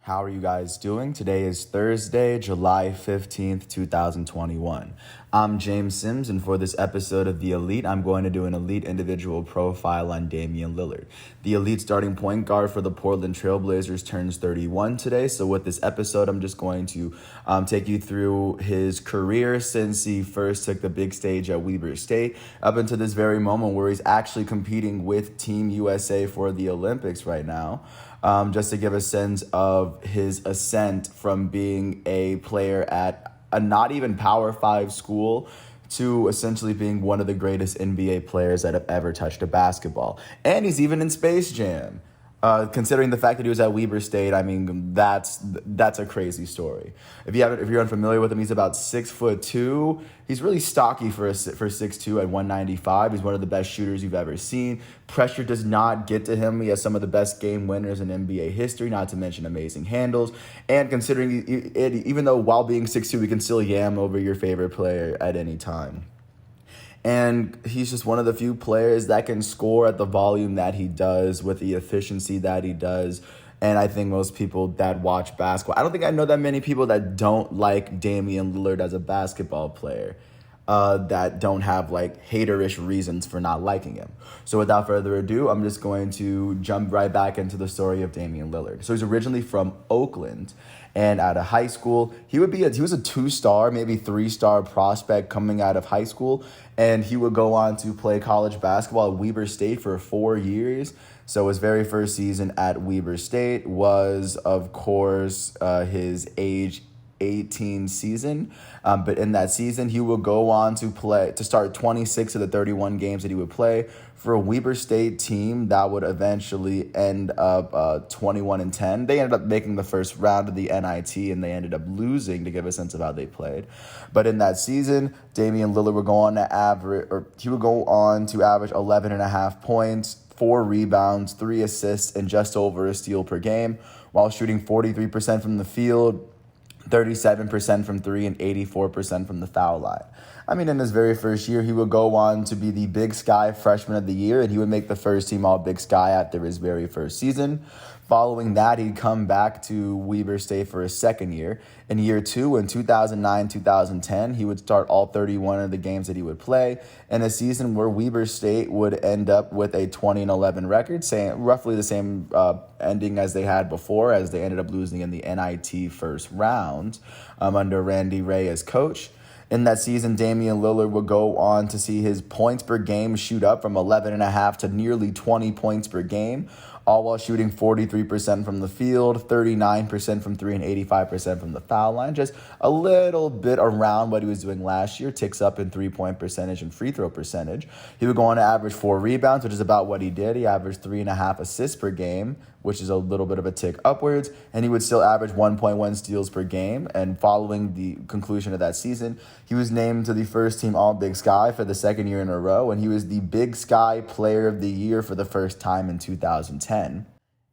How are you guys doing? Today is Thursday, July 15th, 2021. I'm James Sims, and for this episode of The Elite, I'm going to do an elite individual profile on Damian Lillard. The elite starting point guard for the Portland Trailblazers turns 31 today, so with this episode, I'm just going to take you through his career since he first took the big stage at Weber State up until this very moment where he's actually competing with Team USA for the Olympics right now. Just to give a sense of his ascent from being a player at a not even Power 5 school to essentially being one of the greatest NBA players that have ever touched a basketball. And he's even in Space Jam. Considering the fact that he was at Weber State, I mean, that's a crazy story. If you're unfamiliar with him, he's about 6'2". He's really stocky for 6'2" at 195. He's one of the best shooters you've ever seen. Pressure does not get to him. He has some of the best game winners in NBA history, not to mention amazing handles. And considering it, even though while being 6'2", he can still yam over your favorite player at any time. And he's just one of the few players that can score at the volume that he does with the efficiency that he does. And I think most people that watch basketball, I don't think I know that many people that don't like Damian Lillard as a basketball player, that don't have like haterish reasons for not liking him. So without further ado, I'm just going to jump right back into the story of Damian Lillard. So he's originally from Oakland, and out of high school, he was a 2-star, maybe 3-star prospect coming out of high school, and he would go on to play college basketball at Weber State for 4 years. So his very first season at Weber State was, of course, his age 18 season, but in that season he would go on to start 26 of the 31 games that he would play for a Weber State team that would eventually end up 21-10. They ended up making the first round of the NIT, and they ended up losing, to give a sense of how they played. But in that season, Damian Lillard would go on to average 11.5 points, 4 rebounds, 3 assists, and just over a steal per game, while shooting 43% from the field, 37% from 3, and 84% from the foul line. I mean, in his very first year, he would go on to be the Big Sky Freshman of the Year, and he would make the first team All-Big Sky after his very first season. Following that, he'd come back to Weber State for his second year. In year 2, in 2009-2010, he would start all 31 of the games that he would play in a season where Weber State would end up with a 20-11 record, saying roughly the same ending as they had before, as they ended up losing in the NIT first round under Randy Ray as coach. In that season, Damian Lillard would go on to see his points per game shoot up from 11.5 to nearly 20 points per game, all while shooting 43% from the field, 39% from 3, and 85% from the foul line. Just a little bit around what he was doing last year, ticks up in three-point percentage and free throw percentage. He would go on to average 4 rebounds, which is about what he did. He averaged 3.5 assists per game, which is a little bit of a tick upwards, and he would still average 1.1 steals per game. And following the conclusion of that season, he was named to the first team All-Big Sky for the second year in a row, and he was the Big Sky Player of the Year for the first time in 2010.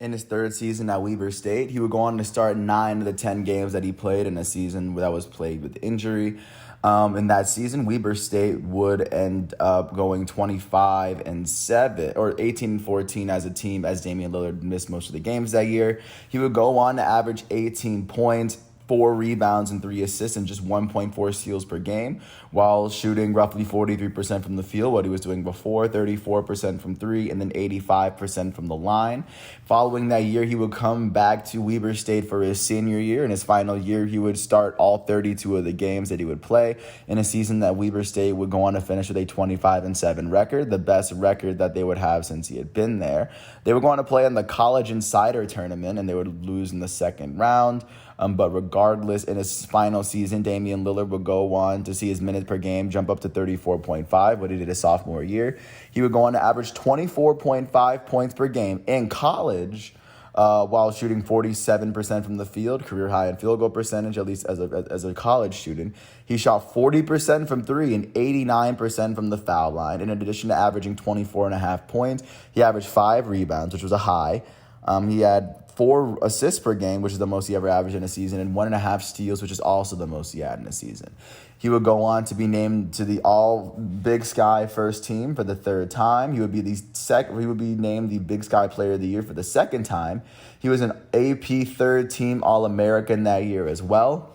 In his third season at Weber State, he would go on to start 9 of the 10 games that he played in a season that was plagued with injury. In that season, Weber State would end up going 25-7 or 18-14 as a team, as Damian Lillard missed most of the games that year. He would go on to average 18 points, 4 rebounds, and 3 assists, and just 1.4 steals per game, while shooting roughly 43% from the field, what he was doing before, 34% from 3, and then 85% from the line. Following that year, he would come back to Weber State for his senior year. In his final year, he would start all 32 of the games that he would play in a season that Weber State would go on to finish with a 25-7 record, the best record that they would have since he had been there. They would go on to play in the College Insider Tournament, and they would lose in the second round. But regardless, in his final season, Damian Lillard would go on to see his minutes per game jump up to 34.5, what he did his sophomore year. He would go on to average 24.5 points per game in college, while shooting 47% from the field, career high in field goal percentage, at least as a college student. He shot 40% from 3 and 89% from the foul line. In addition to averaging 24.5 points, he averaged 5 rebounds, which was a high. He had 4 assists per game, which is the most he ever averaged in a season, and 1.5 steals, which is also the most he had in a season. He would go on to be named to the All Big Sky first team for the 3rd time. He would be named the Big Sky Player of the Year for the 2nd time. He was an AP 3rd team All-American that year as well.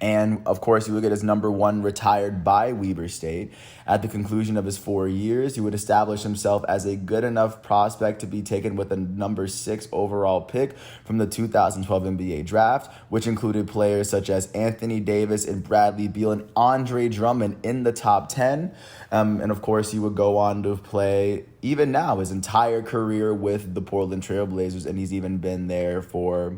And, of course, he would get his number 1 retired by Weber State. At the conclusion of his 4 years, he would establish himself as a good enough prospect to be taken with a number 6 overall pick from the 2012 NBA draft, which included players such as Anthony Davis and Bradley Beal and Andre Drummond in the top 10. And, of course, he would go on to play, even now, his entire career with the Portland Trail Blazers, and he's even been there for...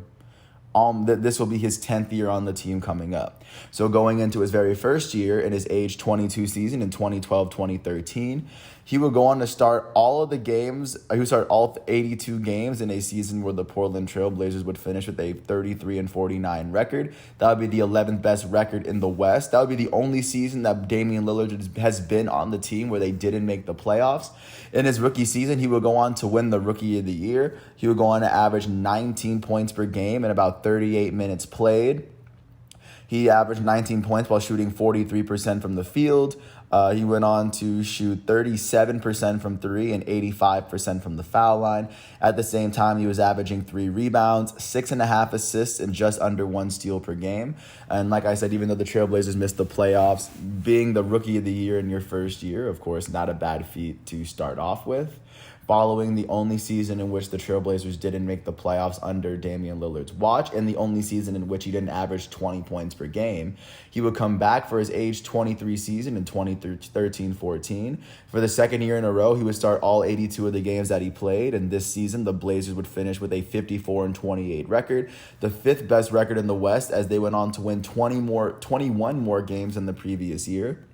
this will be his 10th year on the team coming up. So going into his very first year in his age 22 season in 2012-2013, he would go on to start all of the games. He would start all 82 games in a season where the Portland Trail Blazers would finish with a 33-49 record. That would be the 11th best record in the West. That would be the only season that Damian Lillard has been on the team where they didn't make the playoffs. In his rookie season, he would go on to win the Rookie of the Year. He would go on to average 19 points per game and about 38 minutes played. He averaged 19 points while shooting 43% from the field. He went on to shoot 37% from 3 and 85% from the foul line. At the same time, he was averaging 3 rebounds, 6.5 assists, and just under 1 steal per game. And like I said, even though the Trailblazers missed the playoffs, being the Rookie of the Year in your first year, of course, not a bad feat to start off with. Following the only season in which the Trailblazers didn't make the playoffs under Damian Lillard's watch, and the only season in which he didn't average 20 points per game, he would come back for his age 23 season in 2013-14. For the 2nd year in a row, he would start all 82 of the games that he played, and this season, the Blazers would finish with a 54-28 record, the 5th best record in the West, as they went on to win 21 more games than the previous year.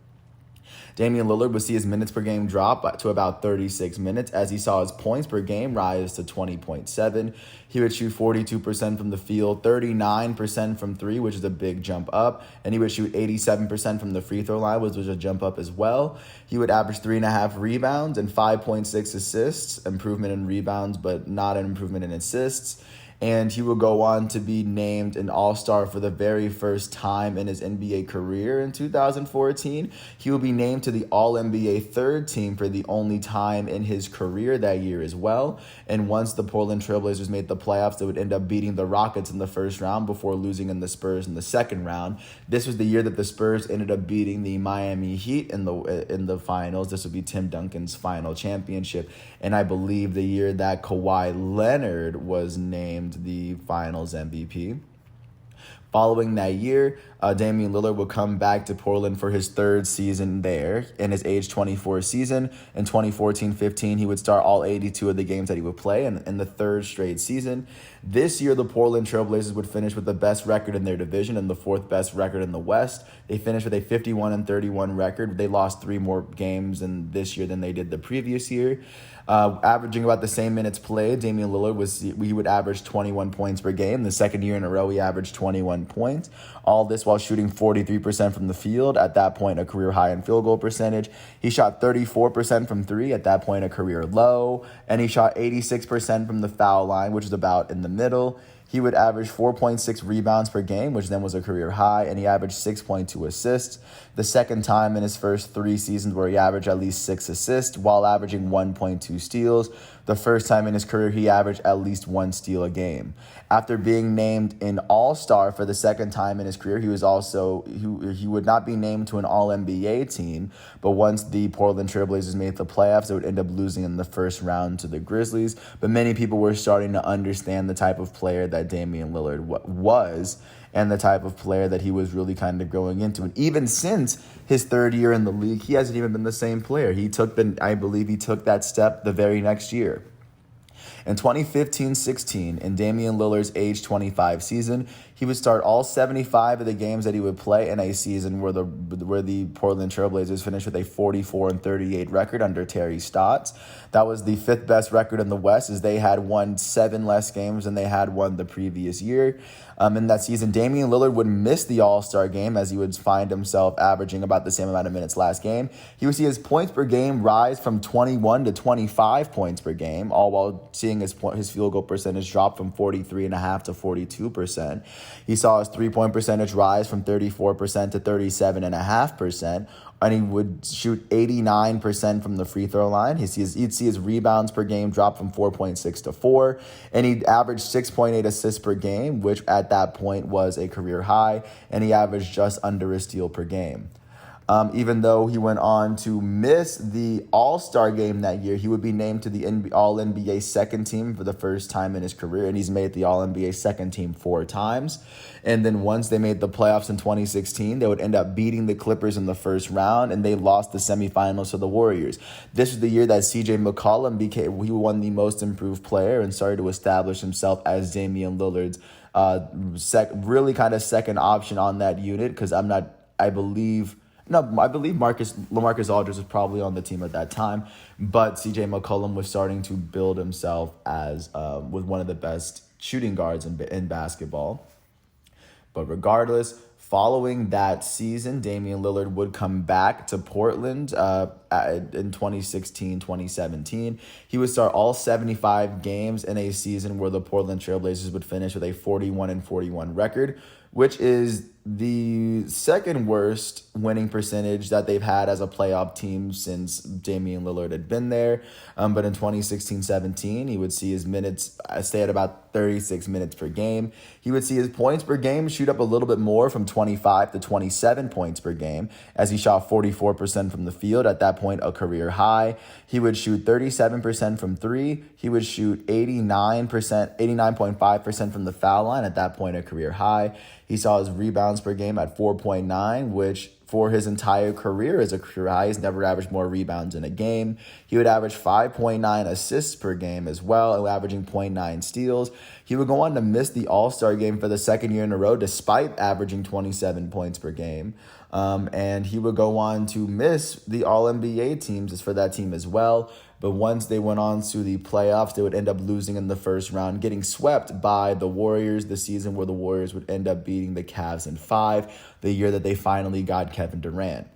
Damian Lillard would see his minutes per game drop to about 36 minutes as he saw his points per game rise to 20.7. He would shoot 42% from the field, 39% from 3, which is a big jump up, and he would shoot 87% from the free throw line, which was a jump up as well. He would average 3.5 rebounds and 5.6 assists, improvement in rebounds, but not an improvement in assists. And he will go on to be named an All-Star for the very first time in his NBA career in 2014. He will be named to the All-NBA 3rd team for the only time in his career that year as well. And once the Portland Trailblazers made the playoffs, they would end up beating the Rockets in the first round before losing in the Spurs in the second round. This was the year that the Spurs ended up beating the Miami Heat in the finals. This would be Tim Duncan's final championship. And I believe the year that Kawhi Leonard was named the finals MVP. Following that year, Damian Lillard would come back to Portland for his 3rd season there. In his age 24 season, in 2014-15, he would start all 82 of the games that he would play in the 3rd straight season. This year, the Portland Trailblazers would finish with the best record in their division and the 4th best record in the West. They finished with a 51-31 record. They lost 3 more games in this year than they did the previous year. Averaging about the same minutes played, Damian Lillard he would average 21 points per game. The 2nd year in a row, he averaged 21 points. All this while shooting 43% from the field, at that point a career high in field goal percentage. He shot 34% from 3, at that point a career low. And he shot 86% from the foul line, which is about in the middle. He would average 4.6 rebounds per game, which then was a career high, and he averaged 6.2 assists. The second time in his first 3 seasons where he averaged at least 6 assists while averaging 1.2 steals. The first time in his career he averaged at least 1 steal a game. After being named an All-Star for the 2nd time in his career, he would not be named to an All-NBA team, but once the Portland Trailblazers made the playoffs, they would end up losing in the first round to the Grizzlies. But many people were starting to understand the type of player that Damian Lillard was and the type of player that he was really kind of growing into. And even since his 3rd year in the league, he hasn't even been the same player. I believe he took that step the very next year. In 2015-16, in Damian Lillard's age 25 season, he would start all 75 of the games that he would play in a season where the Portland Trailblazers finished with a 44-38 record under Terry Stotts. That was the 5th best record in the West, as they had won 7 less games than they had won the previous year. In that season, Damian Lillard would miss the All-Star game, as he would find himself averaging about the same amount of minutes last game. He would see his points per game rise from 21 to 25 points per game, all while seeing his field goal percentage drop from 43.5% to 42%. He saw his three-point percentage rise from 34% to 37.5%. And he would shoot 89% from the free throw line. You'd see his rebounds per game drop from 4.6 to 4. And he'd average 6.8 assists per game, which at that point was a career high. And he averaged just under a steal per game. Even though he went on to miss the All-Star game that year, he would be named to the All-NBA second team for the first time in his career, and he's made the All-NBA second team 4 times. And then once they made the playoffs in 2016, they would end up beating the Clippers in the first round, and they lost the semifinals to the Warriors. This was the year that CJ McCollum he won the most improved player and started to establish himself as Damian Lillard's really kind of second option on that unit, because I believe LaMarcus Aldridge was probably on the team at that time, but CJ McCollum was starting to build himself as with one of the best shooting guards in basketball. But regardless, following that season, Damian Lillard would come back to Portland in 2016-2017. He would start all 75 games in a season where the Portland Trailblazers would finish with a 41-41 record, which is the second worst winning percentage that they've had as a playoff team since Damian Lillard had been there. But in 2016-17, he would see his minutes stay at about 36 minutes per game. He would see his points per game shoot up a little bit more from 25 to 27 points per game, as he shot 44% from the field, at that point a career high. He would shoot 37% from 3. He would shoot 89.5% from the foul line, at that point a career high. He saw his rebounds per game at 4.9, which for his entire career is a career high. He's never averaged more rebounds in a game. He would average 5.9 assists per game as well, averaging 0.9 steals. He would go on to miss the All-Star game for the second year in a row, despite averaging 27 points per game. And he would go on to miss the All-NBA teams for that team as well. But once they went on to the playoffs, they would end up losing in the first round, getting swept by the Warriors, the season where the Warriors would end up beating the Cavs in 5, the year that they finally got Kevin Durant.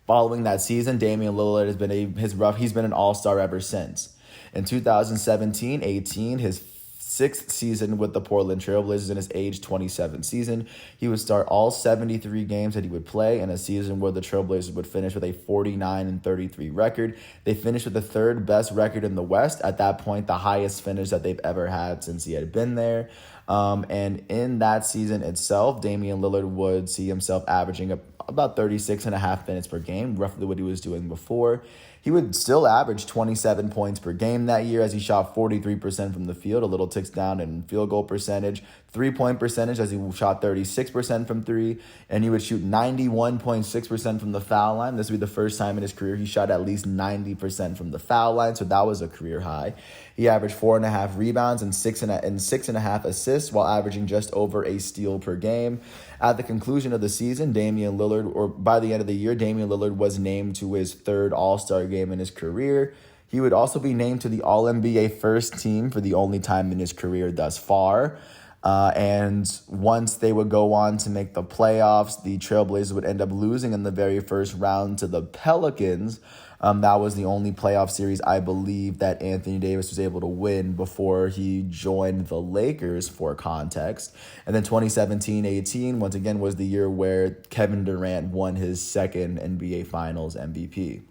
Following that season, Damian Lillard he's been an all-star ever since. In 2017-18, his 6th season with the Portland Trailblazers in his age 27 season, he would start all 73 games that he would play in a season where the Trailblazers would finish with a 49-33 record. They finished with the 3rd best record in the West, at that point the highest finish that they've ever had since he had been there. And in that season itself, Damian Lillard would see himself averaging about 36.5 minutes per game, roughly what he was doing before. He would still average 27 points per game that year, as he shot 43% from the field, a little ticks down in field goal percentage, 3-point percentage, as he shot 36% from 3, and he would shoot 91.6% from the foul line. This would be the first time in his career he shot at least 90% from the foul line, so that was a career high. He averaged 4.5 rebounds and 6.5 assists, while averaging just over a steal per game. At the conclusion of the season, by the end of the year, Damian Lillard was named to his 3rd All-Star game in his career. He would also be named to the All-NBA first team for the only time in his career thus far. And once they would go on to make the playoffs, the Trailblazers would end up losing in the very first round to the Pelicans. That was the only playoff series, I believe, that Anthony Davis was able to win before he joined the Lakers, for context. And then 2017-18, once again, was the year where Kevin Durant won his 2nd NBA Finals MVP.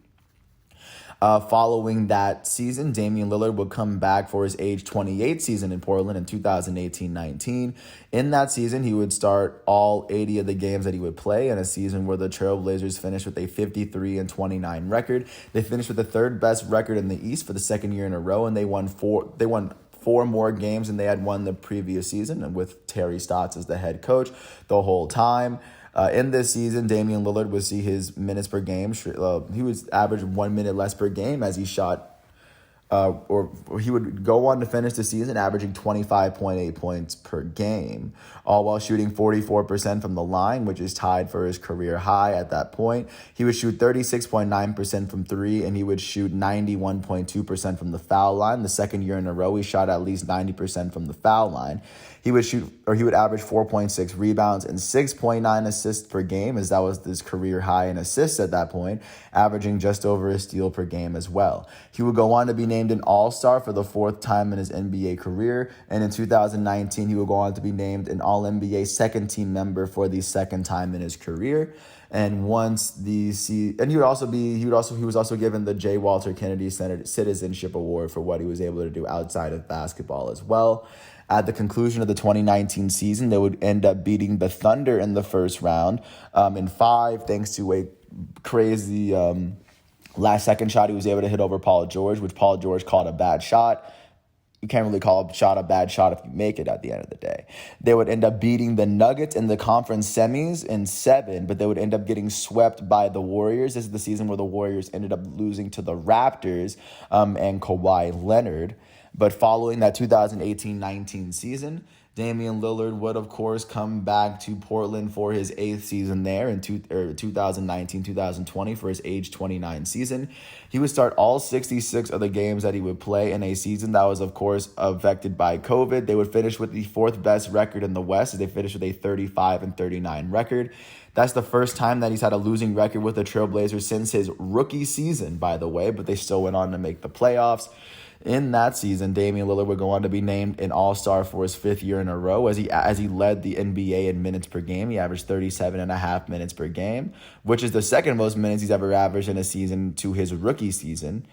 Following that season, Damian Lillard would come back for his age 28 season in Portland in 2018-19. In that season, he would start all 80 of the games that he would play in a season where the Trailblazers finished with a 53-29 record. They finished with the 3rd best record in the East for the 2nd year in a row, and they won 4 more games than they had won the previous season, and with Terry Stotts as the head coach the whole time. In this season, Damian Lillard would see his minutes per game. He was average 1 minute less per game, as he shot or he would go on to finish the season averaging 25.8 points per game, all while shooting 44% from the line, which is tied for his career high at that point. He would shoot 36.9% from three, and he would shoot 91.2% from the foul line. The second year in a row, he shot at least 90% from the foul line. He would average 4.6 rebounds and 6.9 assists per game, as that was his career high in assists at that point, averaging just over a steal per game as well. He would go on to be named an All-Star for the fourth time in his NBA career, and in 2019, he would go on to be named an All-NBA second-team member for the second time in his career. And he was also given the J. Walter Kennedy Citizenship Award for what he was able to do outside of basketball as well. At the conclusion of the 2019 season, they would end up beating the Thunder in the first round in 5, thanks to a crazy last second shot he was able to hit over Paul George, which Paul George called a bad shot. You can't really call a shot a bad shot if you make it at the end of the day. They would end up beating the Nuggets in the conference semis in 7, but they would end up getting swept by the Warriors. This is the season where the Warriors ended up losing to the Raptors and Kawhi Leonard. But following that 2018-19 season, Damian Lillard would, of course, come back to Portland for his 8th season there in 2019-2020 for his age 29 season. He would start all 66 of the games that he would play in a season that was, of course, affected by COVID. They would finish with the 4th best record in the West, as they finished with a 35-39 record. That's the first time that he's had a losing record with the Trailblazers since his rookie season, by the way, but they still went on to make the playoffs. In that season, Damian Lillard would go on to be named an All-Star for his 5th year in a row as he led the NBA in minutes per game. He averaged 37.5 minutes per game, which is the second most minutes he's ever averaged in a season to his rookie season.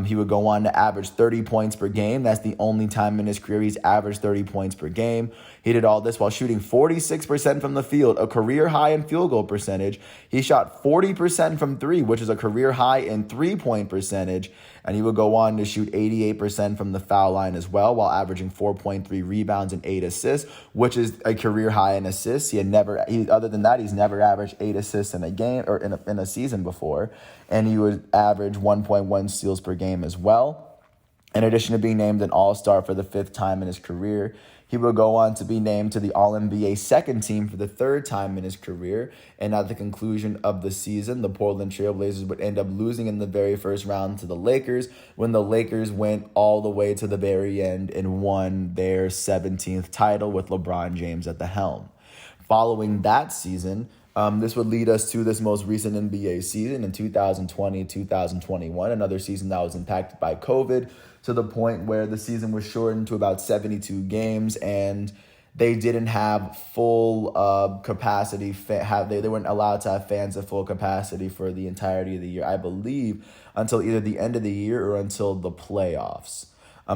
He would go on to average 30 points per game. That's the only time in his career he's averaged 30 points per game. He did all this while shooting 46% from the field, a career high in field goal percentage. He shot 40% from 3, which is a career high in three-point percentage. And he would go on to shoot 88% from the foul line as well, while averaging 4.3 rebounds and 8 assists, which is a career high in assists. Other than that, he's never averaged 8 assists in a game or in a season before. And he would average 1.1 steals per game as well. In addition to being named an All-Star for the 5th time in his career, he would go on to be named to the All-NBA second team for the 3rd time in his career. And at the conclusion of the season, the Portland Trailblazers would end up losing in the very first round to the Lakers, when the Lakers went all the way to the very end and won their 17th title with LeBron James at the helm. Following that season, this would lead us to this most recent NBA season in 2020-2021, another season that was impacted by COVID, to the point where the season was shortened to about 72 games, and they didn't have full capacity. They weren't allowed to have fans at full capacity for the entirety of the year, I believe, until either the end of the year or until the playoffs,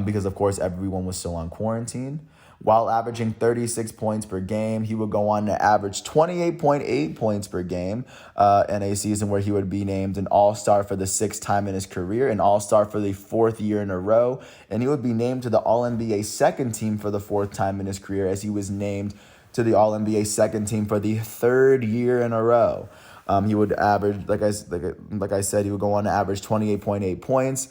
because, of course, everyone was still on quarantine. While averaging 36 points per game, he would go on to average 28.8 points per game in a season where he would be named an All-Star for the 6th time in his career, an All-Star for the 4th year in a row, and he would be named to the All-NBA second team for the 4th time in his career, as he was named to the All-NBA second team for the 3rd year in a row. He would average, like I said, he would go on to average 28.8 points,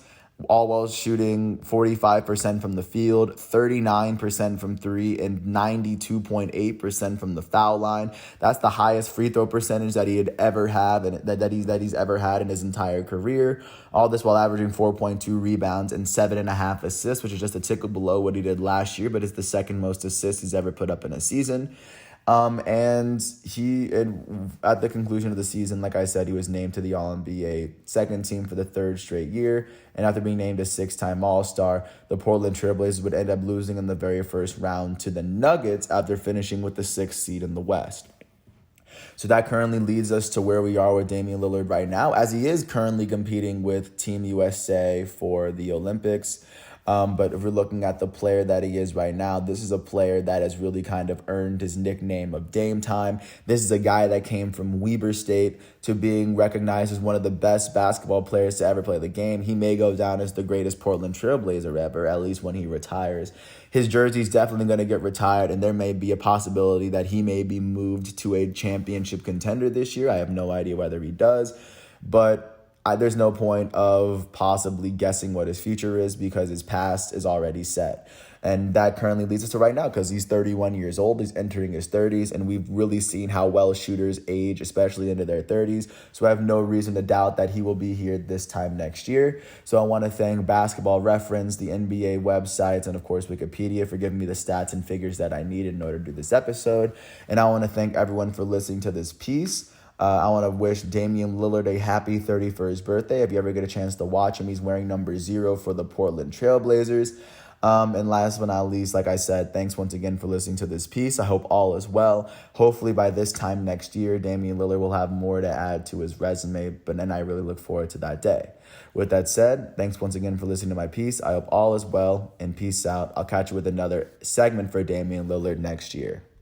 all while shooting 45% from the field, 39% from 3, and 92.8% from the foul line. That's the highest free throw percentage that he had ever had, and that he's ever had in his entire career. All this while averaging 4.2 rebounds and 7.5 assists, which is just a tick below what he did last year, but it's the second most assists he's ever put up in a season. And at the conclusion of the season, like I said, he was named to the All-NBA second team for the 3rd straight year. And after being named a 6-time All-Star, the Portland Trailblazers would end up losing in the very first round to the Nuggets after finishing with the 6th seed in the West. So that currently leads us to where we are with Damian Lillard right now, as he is currently competing with Team USA for the Olympics. But if we're looking at the player that he is right now, this is a player that has really kind of earned his nickname of Dame Time. This is a guy that came from Weber State to being recognized as one of the best basketball players to ever play the game. He may go down as the greatest Portland Trailblazer ever, at least when he retires. His jersey's definitely going to get retired, and there may be a possibility that he may be moved to a championship contender this year. I have no idea whether he does, but there's no point of possibly guessing what his future is because his past is already set. And that currently leads us to right now because he's 31 years old. He's entering his 30s, and we've really seen how well shooters age, especially into their 30s. So I have no reason to doubt that he will be here this time next year. So I want to thank Basketball Reference, the NBA websites, and of course Wikipedia for giving me the stats and figures that I needed in order to do this episode. And I want to thank everyone for listening to this piece. I want to wish Damian Lillard a happy 31st birthday. If you ever get a chance to watch him, he's wearing number 0 for the Portland Trailblazers. And last but not least, like I said, thanks once again for listening to this piece. I hope all is well. Hopefully by this time next year, Damian Lillard will have more to add to his resume, but then I really look forward to that day. With that said, thanks once again for listening to my piece. I hope all is well, and peace out. I'll catch you with another segment for Damian Lillard next year.